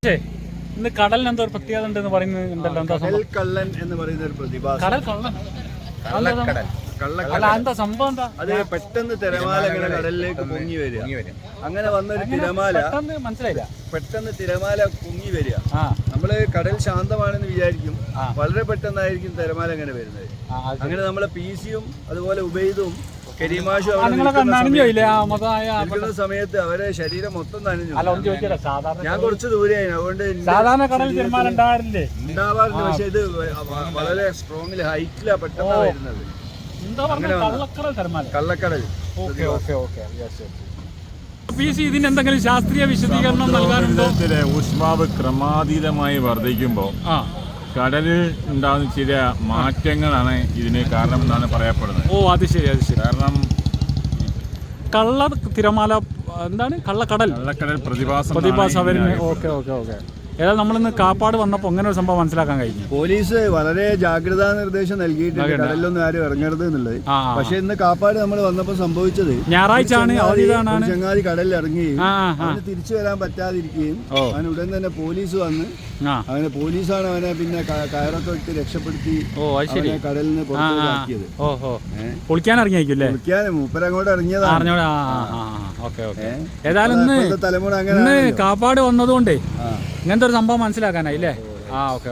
ഇന്ന് കടലിന് എന്തോ ഒരു പ്രത്യേകത ഉണ്ടെന്ന് പറയുന്നുണ്ടല്ലോ. കള്ളൻ എന്ന് പറയുന്ന ഒരു പ്രതിഭാസം. കടൽ കള്ളൻ അല്ല, എന്താ സംഭവം? എന്താ അത് പെട്ടെന്ന് തിരമാല ഇങ്ങനെ കടലിലേക്ക് പൊങ്ങി വരിക. അങ്ങനെ വന്നൊരു തിരമാല മനസ്സിലായില്ല. പെട്ടെന്ന് തിരമാല പൊങ്ങി വരിക. നമ്മള് കടൽ ശാന്തമാണെന്ന് വിചാരിക്കും, വളരെ പെട്ടെന്നായിരിക്കും തിരമാല ഇങ്ങനെ വരുന്നത്. അങ്ങനെ നമ്മളെ PC-യും അതുപോലെ ഉബൈദും കരീമാഷും നിൽക്കുന്ന സമയത്ത് അവരെ ശരീരം മൊത്തം നനഞ്ഞു. ഞാൻ കുറച്ച് ദൂരെയായിരുന്നു, അതുകൊണ്ട് സാധാരണ കടൽ തിരമാല ഉണ്ടാവാറില്ലേ? ഉണ്ടാവാറുണ്ട്, പക്ഷെ ഇത് വളരെ സ്ട്രോങ്ങില് ഹൈറ്റിലാ പെട്ടെന്നാ വരുന്നത്. കള്ളക്കടൽ. ഇതിന് എന്തെങ്കിലും ശാസ്ത്രീയ വിശദീകരണം നൽകാനുണ്ടോ? ഊഷ്മാവ് ക്രമാതീതമായി വർദ്ധിക്കുമ്പോൾ കടലിൽ ഉണ്ടാകുന്ന ചില മാറ്റങ്ങളാണ് ഇതിന് കാരണമെന്നാണ് പറയപ്പെടുന്നത്. ഓ, അത് ശരി, അത് ശരി. കാരണം കള്ള തിരമാല എന്താണ് കള്ളക്കടൽ പ്രതിഭാസം വരുന്നത്. ഓക്കെ. ഏതായാലും നമ്മളിന്ന് കാപ്പാട് വന്നപ്പോൾ അങ്ങനെ ഒരു സംഭവം മനസ്സിലാക്കാൻ കഴിഞ്ഞു. പോലീസ് വളരെ ജാഗ്രതാ നിർദ്ദേശം നൽകിയിട്ടുണ്ട് കടലിലൊന്നും ആരും ഇറങ്ങരുത് എന്നുള്ളത്. പക്ഷെ ഇന്ന് കാപ്പാട് നമ്മൾ വന്നപ്പോൾ സംഭവിച്ചത് ഞായറാഴ്ച ചങ്ങാതി കടലിൽ ഇറങ്ങുകയും അവന് തിരിച്ചു വരാൻ പറ്റാതിരിക്കുകയും അവൻ ഉടൻ തന്നെ പോലീസ് വന്ന് അവനെ പോലീസാണ് അവനെ പിന്നെ കയറൊക്കെ ഇട്ട് രക്ഷപ്പെടുത്തി കടലിന് പുറത്താക്കിയത്. കുളിക്കാൻ മൂപ്പരങ്ങോട്ട് ഇറങ്ങിയതാണ്. ഏതായാലും തലമുറ അങ്ങനെ കാപ്പാട് വന്നതുകൊണ്ടേ ഇങ്ങനത്തെ ഒരു സംഭവം മനസ്സിലാക്കാനായില്ലേ? ഓക്കെ.